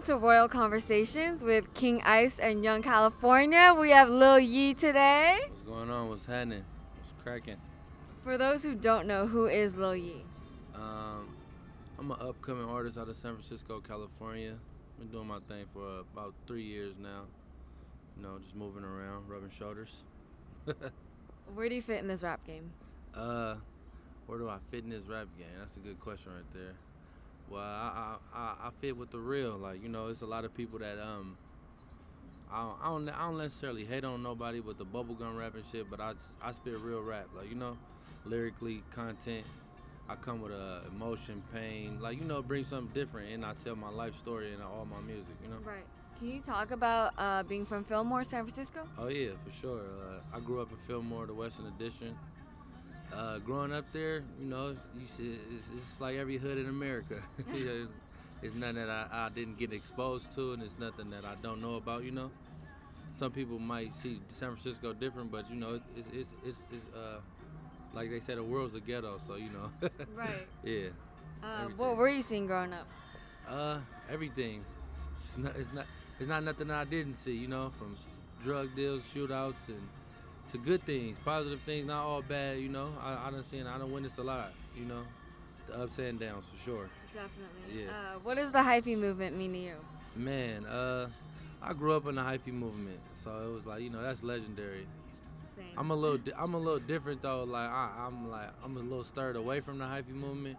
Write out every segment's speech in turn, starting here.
to Royal Conversations with King Ice and Young California. We have Lil Yee today. What's going on? What's happening? What's cracking? For those who don't know, who is Lil Yee? I'm an upcoming artist out of San Francisco, California. Been doing my thing for about 3 years now. You know, just moving around, rubbing shoulders. Where do you fit in this rap game? Where do I fit in this rap game? That's a good question right there. Well, I fit with the real. Like, you know, it's a lot of people that I don't necessarily hate on nobody with the bubblegum rap and shit, but I spit real rap. Like, you know, lyrically, content. I come with emotion, pain, like, you know, bring something different, and I tell my life story in all my music, you know? Right. Can you talk about being from Fillmore, San Francisco? Oh, yeah, for sure. I grew up in Fillmore, the Western Addition. Growing up there, you know, it's like every hood in America. You know, it's nothing that I didn't get exposed to, and it's nothing that I don't know about, you know? Some people might see San Francisco different, but, you know, it's like they said, the world's a ghetto, so, you know. Right. Yeah. What were you seeing growing up? Everything. It's not nothing that I didn't see, you know, from drug deals, shootouts, and to good things, positive things, not all bad, you know. I done witnessed a lot, you know, the ups and downs for sure. Definitely. Yeah. What does the hyphy movement mean to you? Man, I grew up in the hyphy movement, so it was like, you know, that's legendary. Same. I'm a little different though. Like I'm a little stirred away from the hyphy movement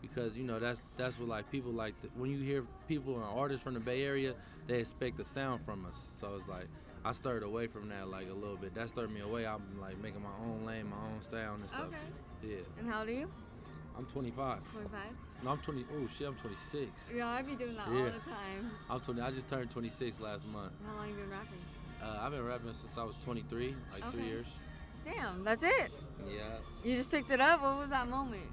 because, you know, that's what, like, people like when you hear people and artists from the Bay Area, they expect a sound from us. So it's like I stirred away from that like a little bit. That stirred me away. I'm like making my own lane, my own sound and stuff. Okay. Yeah. And how old are you? I'm 25. 25? No, I'm 20. Oh shit, I'm 26. Yeah, I be doing that all Yeah. the time. I'm 20. I just turned 26 last month. How long you been rapping? I've been rapping since I was 23, like 3 Okay. years. Damn, that's it? Yeah. You just picked it up? What was that moment?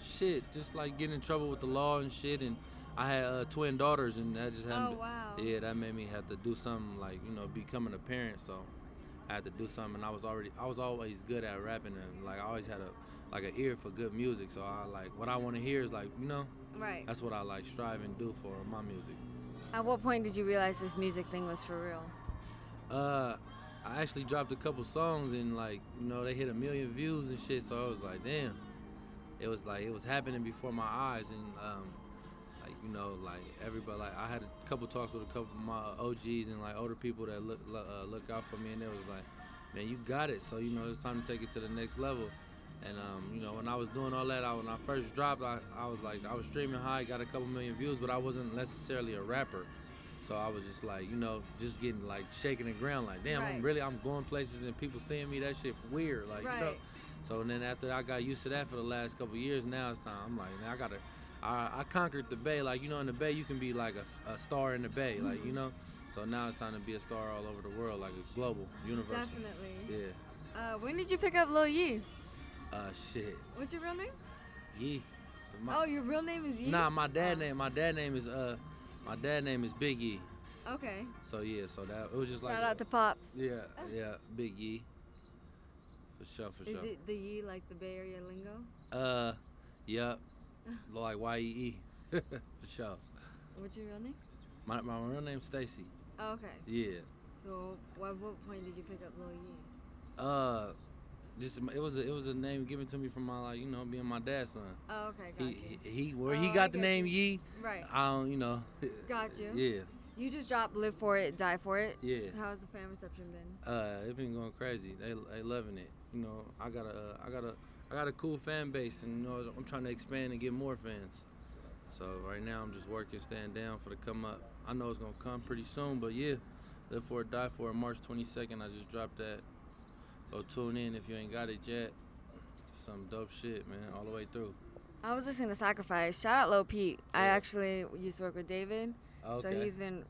Shit, just like getting in trouble with the law and shit, and I had twin daughters, and that just happened. Oh, wow. Yeah, that made me have to do something, like, you know, becoming a parent. So I had to do something, and I was always good at rapping, and like I always had an ear for good music. So I like what I want to hear is, like, you know, Right. that's what I like strive and do for my music. At what point did you realize this music thing was for real? I actually dropped a couple songs, and, like, you know, they hit 1 million views and shit. So I was like, damn. It was happening before my eyes, and like, you know, like everybody, like I had a couple talks with a couple of my OGs and like older people that look out for me, and it was like, man, you got it. So, you know, it's time to take it to the next level. And you know, when I was doing all that, when I first dropped, I was streaming high, got a couple million views, but I wasn't necessarily a rapper. So I was just like, you know, just getting like shaking the ground, like, damn, Right. I'm going places and people seeing me, that shit weird, like, you know. Right. So then after I got used to that for the last couple of years, now it's time. I'm like, man, I conquered the Bay. Like, you know, in the Bay, you can be like a star in the Bay, like, you know. So now it's time to be a star all over the world, like a global, universal. Definitely. Yeah. When did you pick up Lil Yee? Shit. What's your real name? Yee. Oh, your real name is Yee? Nah, my dad name is Big Yee. Okay. So yeah, so that it was just like Shout out to Pops. Yeah, Big Yee. For sure. Is it the Yee like the Bay Area lingo? Yep. Like YEE. For sure. What's your real name? My real name's Stacy. Oh, okay. Yeah. So, what point did you pick up Lil Yee? It was a name given to me from my, like, you know, being my dad's son. Oh, okay, got you. He I got the get name you. Yee. Right. I don't, you know. Got you. Yeah. You just dropped Live For It, Die For It. Yeah. How's the fan reception been? It's been going crazy. They loving it. You know, I got a cool fan base, and, you know, I'm trying to expand and get more fans. So right now I'm just working, staying down for the come up. I know it's gonna come pretty soon, but yeah, Live For It, Die For It, March 22nd. I just dropped that. So tune in if you ain't got it yet. Some dope shit, man, all the way through. I was listening to Sacrifice. Shout out Lil Pete. I Yeah. actually used to work with David. Okay. So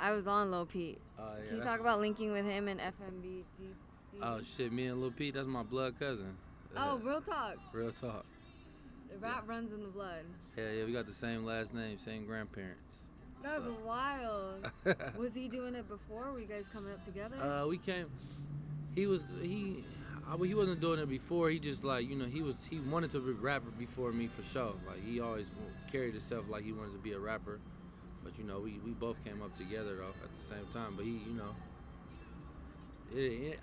I was on Lil Pete. Yeah, Can you talk about linking with him and FMBD? Oh shit, me and Lil Pete, that's my blood cousin. Oh, real talk. Real talk. The rap runs in the blood. Yeah, we got the same last name, same grandparents. That was So. wild. Was he doing it before? Were you guys coming up together? We came. He wasn't doing it before. He just, like, you know, he wanted to be a rapper before me for sure. Like, he always carried himself like he wanted to be a rapper. But you know, we both came up together though at the same time. But he, you know,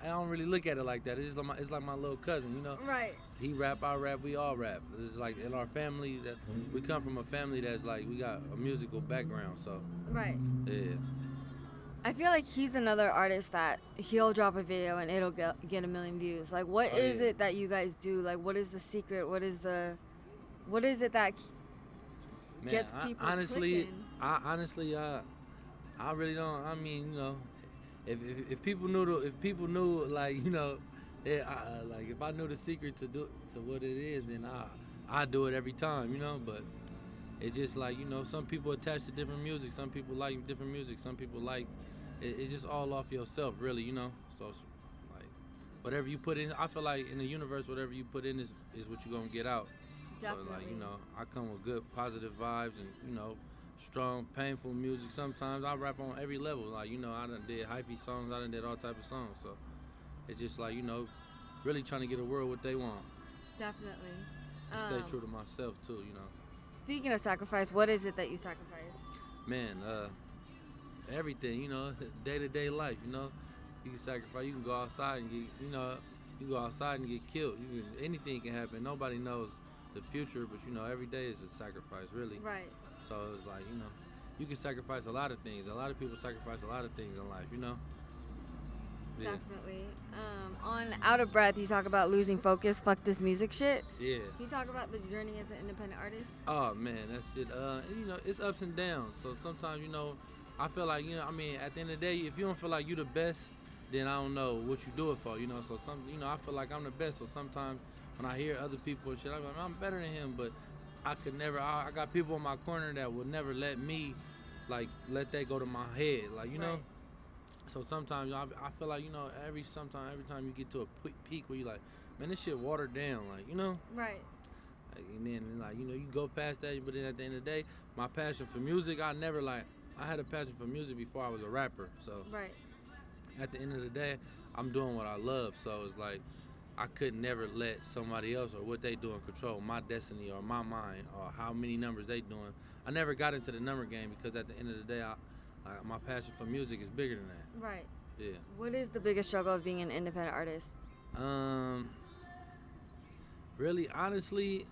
I don't really look at it like that. It's like my little cousin, you know. Right. He rap, I rap, we all rap. It's like in our family that we come from a family that's like we got a musical background. So Right. yeah. I feel like he's another artist that he'll drop a video and it'll get a million views. Like, what is it that you guys do? Like, what is the secret? What is it that gets people honestly, clicking? I really don't. I mean, you know, if people knew like, you know, like if I knew the secret to what it is, then I do it every time, you know. But it's just like, you know, some people attach to different music. Some people like different music. Some people like it's just all off yourself, really, you know. So it's like whatever you put in, I feel like in the universe, whatever you put in is what you're gonna get out. Definitely. So like, you know, I come with good positive vibes and, you know, strong, painful music. Sometimes I rap on every level. Like, you know, I done did hyphy songs, I done did all type of songs. So it's just like, you know, really trying to get a world what they want. Definitely. And stay true to myself too, you know. Speaking of sacrifice, what is it that you sacrifice? Man, everything, you know, day-to-day life, you know. You can sacrifice, you can go outside and get, you know, you go outside and get killed. Anything can happen. Nobody knows the future, but you know, every day is a sacrifice, really. Right. So it's like, you know, you can sacrifice a lot of things. A lot of people sacrifice a lot of things in life, you know. Yeah. Definitely. On Out of Breath, you talk about losing focus, fuck this music shit. Yeah. Can you talk about the journey as an independent artist? Oh man, that shit. You know, it's ups and downs. So sometimes, you know, I feel like, you know, I mean, at the end of the day, if you don't feel like you the best, then I don't know what you do it for, you know. So you know, I feel like I'm the best. So sometimes when I hear other people and shit, I'm like, I'm better than him, but I could never. I got people in my corner that would never let me, like, let that go to my head, like, you know. Right. So sometimes, you know, I feel like, you know, every time you get to a peak where you like, man, this shit watered down, like, you know. Right. Like, and then like, you know, you go past that, but then at the end of the day, my passion for music, I had a passion for music before I was a rapper. So Right. at the end of the day, I'm doing what I love. So it's like I could never let somebody else or what they doing control my destiny or my mind or how many numbers they doing. I never got into the number game because at the end of the day, my passion for music is bigger than that. Right. Yeah. What is the biggest struggle of being an independent artist? Really, honestly,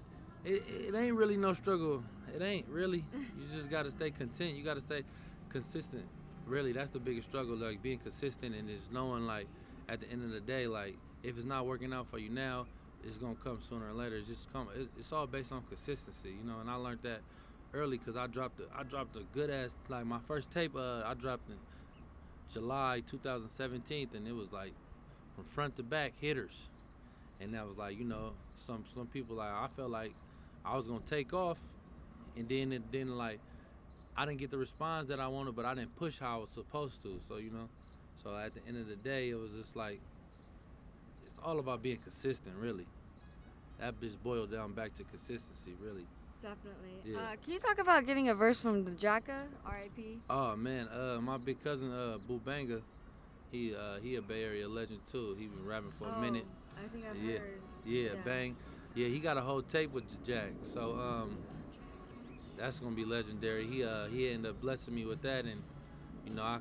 it ain't really no struggle. It ain't really. You just gotta stay content. You gotta stay consistent. Really, that's the biggest struggle, like being consistent and just knowing, like, at the end of the day, like, if it's not working out for you now, it's gonna come sooner or later. It's just come. It's all based on consistency, you know. And I learned that early because I dropped a good ass, like, my first tape. I dropped in July 2017, and it was like from front to back hitters. And that was like, you know, some people, like, I felt like I was gonna take off, and then like I didn't get the response that I wanted, but I didn't push how I was supposed to. So, you know, so at the end of the day, it was just like it's all about being consistent, really. That just boiled down back to consistency, really. Definitely. Yeah. Can you talk about getting a verse from the Jacka, R.I.P.? Oh man, my big cousin Boo Banga, he a Bay Area legend too. He been rapping for a minute. I think I've Yeah. heard. Yeah, Bang. Yeah, he got a whole tape with Jack. So that's gonna be legendary. He ended up blessing me with that, and you know, I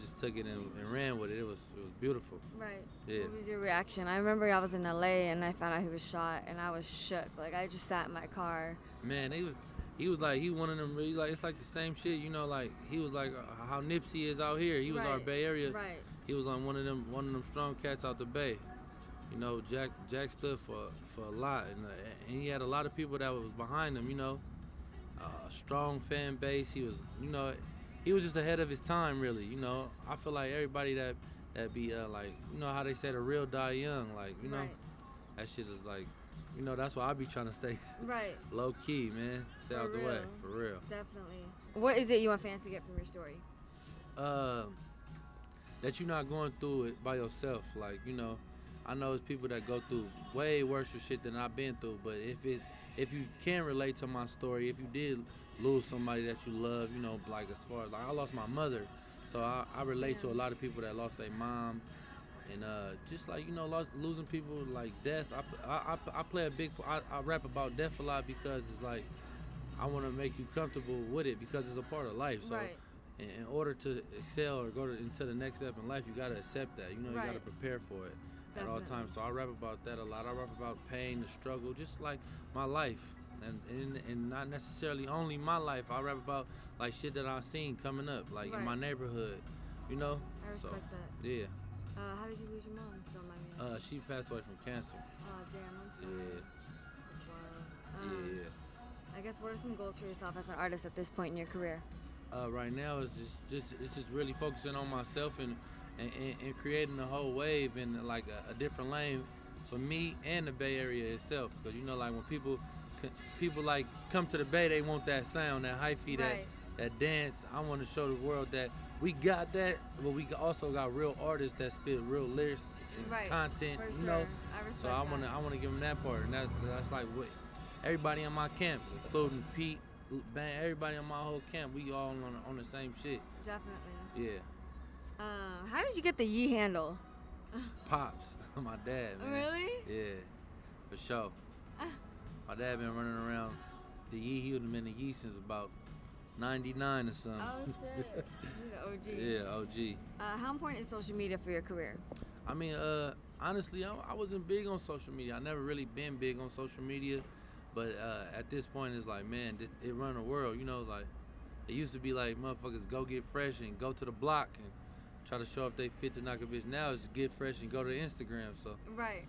just took it and ran with it. It was beautiful. Right. Yeah. What was your reaction? I remember I was in LA and I found out he was shot, and I was shook. Like, I just sat in my car. Man, he was like, he one of them. Really, like, it's like the same shit, you know. Like, he was like how Nipsey is out here. He was our Right. Bay Area. Right. He was on one of them strong cats out the Bay. You know, Jack stood for a lot, and he had a lot of people that was behind him. You know, a strong fan base. He was, you know, he was just ahead of his time, really. You know, I feel like everybody that be like, you know how they say the real die young. Like, you know, Right. that shit is like, you know, that's why I be trying to stay Right. low key, man. Stay For out the way, real. for real. Definitely. What is it you want fans to get from your story? That you're not going through it by yourself. Like, you know, I know it's people that go through way worse shit than I've been through, but if you can relate to my story, if you did lose somebody that you love, you know, like, as far as, like, I lost my mother, so I relate to a lot of people that lost their mom, and just like, you know, losing people, like death. I play a big, I rap about death a lot because it's like, I want to make you comfortable with it because it's a part of life. So Right. in order to excel or go into the next step in life, you gotta accept that. You know, you Right. gotta prepare for it at all Definitely. times. So I rap about that a lot. I rap about pain, the struggle, just like my life, and not necessarily only my life. I rap about like shit that I've seen coming up, like in my Right. neighborhood. You know. I respect So that. yeah. How did you lose your mom? If you don't mind me asking. She passed away from cancer. Oh damn, I'm sorry. Yeah. That's wild. Yeah. I guess what are some goals for yourself as an artist at this point in your career? Right now it's just really focusing on myself and creating a whole wave in like a different lane for me and the Bay Area itself. Because you know, like when people like come to the Bay, they want that sound, that hyphy, Right. that dance. I want to show the world that we got that, but we also got real artists that spit real lyrics and Right. content. For You sure. know, I respect so I that. want to give them that part, and that's like what everybody in my camp, including Pete, man, everybody in my whole camp, we all on the same shit. Definitely. Yeah. How did you get the Yee handle? Pops, my dad, man. Really? Yeah, for sure. My dad been running around the Yee. He would have been the Yee since about 99 or something. Oh shit. He's an OG. Yeah, OG. How important is social media for your career? I mean, honestly, I wasn't big on social media. I never really been big on social media, but at this point, it's like, man, it run the world. You know, like it used to be like motherfuckers go get fresh and go to the block and try to show if they fit to knock a bitch. Now it's get fresh and go to Instagram. So Right.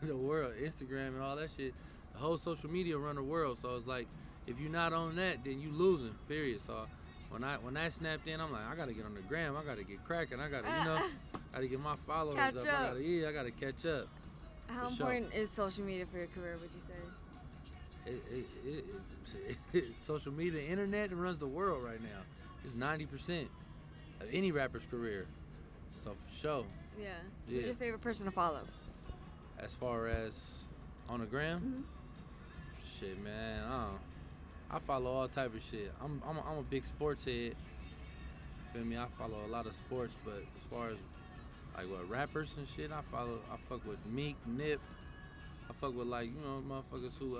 the world, Instagram and all that shit, the whole social media run the world. So it's like, if you're not on that, then you losing. Period. So when I snapped in, I'm like, I gotta get on the gram. I gotta get cracking. I gotta, gotta get my followers Catch up. up. I gotta catch up. How For sure. important is social media for your career, would you say? Social media, internet runs the world right now. It's 90% of any rapper's career. So for sure, Yeah. Yeah. Who's your favorite person to follow? as far as on the gram, Mm-hmm. shit, man, I follow all type of shit. I'm a big sports head. Feel me? I follow a lot of sports, but as far as like what rappers and shit, I fuck with Meek, Nip. I fuck with like, you know, motherfuckers who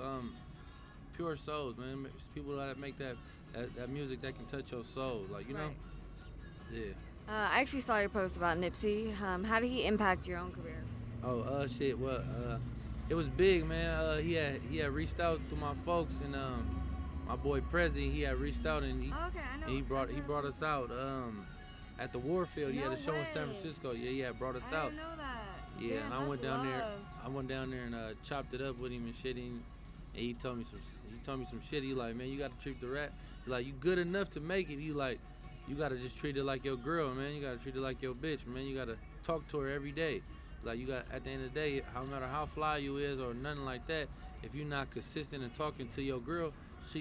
pure souls, man. It's people that make that music that can touch your soul, like, you know. Right. Yeah. I actually saw your post about Nipsey. How did he impact your own career? Oh, shit. Well, it was big, man. He had reached out to my folks, and my boy Prezi, he had reached out, and Oh, okay, I know. he brought us out at the Warfield. He had No a show in San way. Francisco. Yeah, he had brought us I out. didn't know that. Yeah, Damn, and I that's went down there. love. I went down there and chopped it up with him and shit. And he told me some shit. He like, man, you gotta treat the rap. He like, you good enough to make it. He like, you gotta just treat it like your girl, man. You gotta treat it like your bitch, man. You gotta talk to her every day. Like, you got, at the end of the day, no matter how fly you is or nothing like that, if you're not consistent in talking to your girl,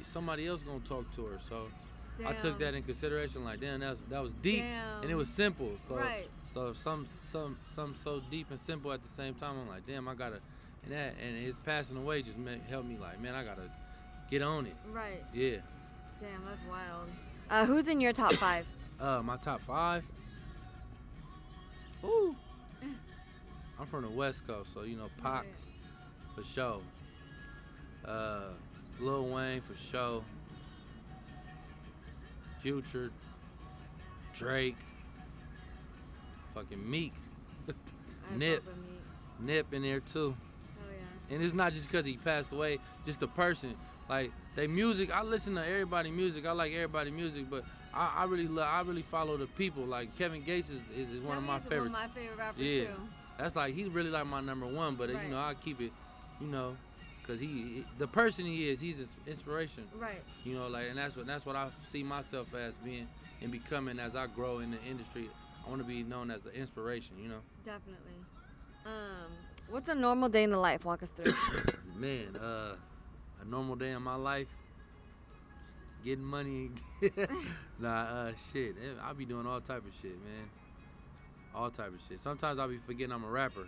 somebody else gonna talk to her. So I took Damn. that in consideration. Like, damn, that was deep, Damn. and it was simple. So Right. so some so deep and simple at the same time. I'm like, damn, I gotta, and his passing away just helped me. Like, man, I gotta get on it. Right. Yeah. Damn, that's wild. Who's in your top 5? My top 5. Ooh. I'm from the West Coast, so you know, Pac for sure. Lil Wayne for sure. Future, Drake, fucking Meek, I Nip. fuck with Meek. Nip in there too. Oh yeah. And it's not just because he passed away, just the person. Like, they music, I listen to everybody music. I like everybody music, but I really follow the people. Like, Kevin Gates is one of my favorites. One of my favorite rappers Yeah. too. That's like, he's really like my number one, but Right. you know, I keep it, you know, because the person he is, he's inspiration. Right. You know, like, and that's what I see myself as being and becoming as I grow in the industry. I want to be known as the inspiration, you know. Definitely. What's a normal day in the life? Walk us through. Man, a normal day in my life, getting money. Shit. I be doing all type of shit, man. All type of shit. Sometimes I be forgetting I'm a rapper.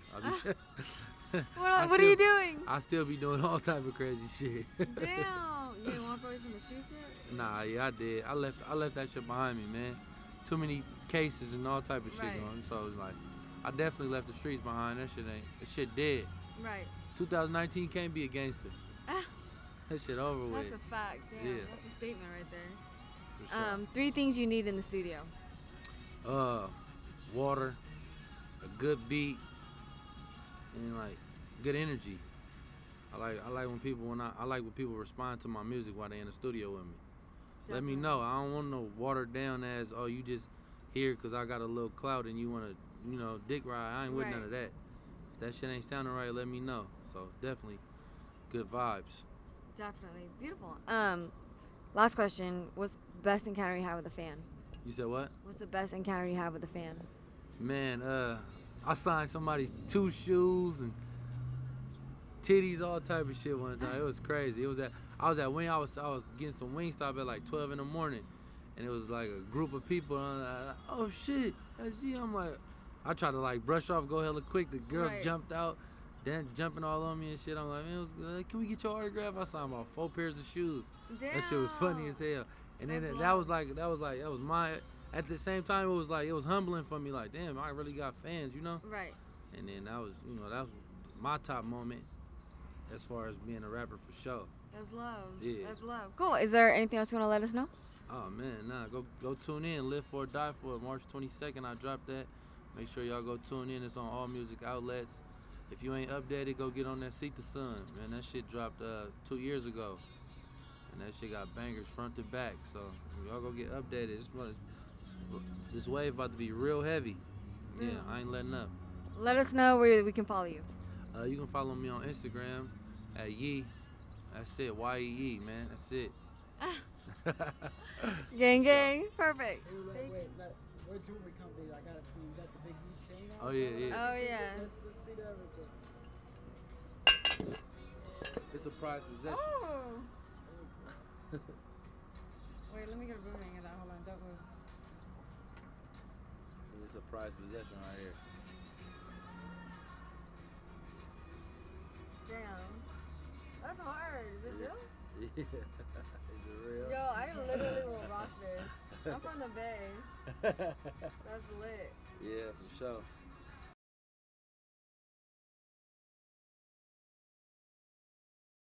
What are you doing? I still be doing all type of crazy shit. Damn. You didn't walk away from the streets yet? Nah, yeah, I did. I left that shit behind me, man. Too many cases and all type of shit Right. going. So it's like, I definitely left the streets behind. That shit dead. Right. 2019 can't be a gangster. That shit over with. That's a fact. Yeah. Yeah. That's a statement right there. For sure. 3 things you need in the studio. Water, a good beat, and like good energy. I like when people respond to my music while they in the studio with me. Definitely. Let me know. I don't want no watered down as, oh, you just here because I got a little clout and you want to, dick ride. I ain't with none of that. If that shit ain't sounding right, let me know. So definitely good vibes. Definitely. Beautiful. Last question. What's the best encounter you had with a fan? You said what? What's the best encounter you had with a fan? Man, I signed somebody's 2 shoes and titties, all type of shit one time. It was crazy. I was getting some Wingstop at like 12 in the morning, and it was like a group of people. And I'm like, oh shit, that's you. I'm like, I tried to like brush off, go hella quick. The girls jumped out, then jumping all on me and shit. I'm like, man, can we get your autograph? I signed about 4 pairs of shoes. Damn. That shit was funny as hell. And then that was my. At the same time, it was humbling for me. Like, damn, I really got fans, Right. And then that was my top moment as far as being a rapper for sure. That's love. Yeah. That's love. Cool. Is there anything else you want to let us know? Oh man, nah, go tune in. Live for or Die for March 22nd. I dropped that. Make sure y'all go tune in. It's on all music outlets. If you ain't updated, go get on that Seek the Sun. Man, that shit dropped 2 years ago. And that shit got bangers front to back. So y'all go get updated. This wave about to be real heavy. Yeah, I ain't letting up. Let us know where we can follow you. You can follow me on Instagram at Yee. That's it, Y-E-E, man. That's it. Gang. Perfect. Hey, wait, what jewelry company? I gotta see. You got the big E chain on? Oh, yeah. Oh, yeah. Let's see that real quick. It's a prized possession. Oh. Wait, let me get a boomerang of that. Hold on, don't move. It's a prized possession right here. Damn. That's hard. Is it real? Yeah. Is it real? Yo, I literally will rock this. I'm from the Bay. That's lit. Yeah, for sure.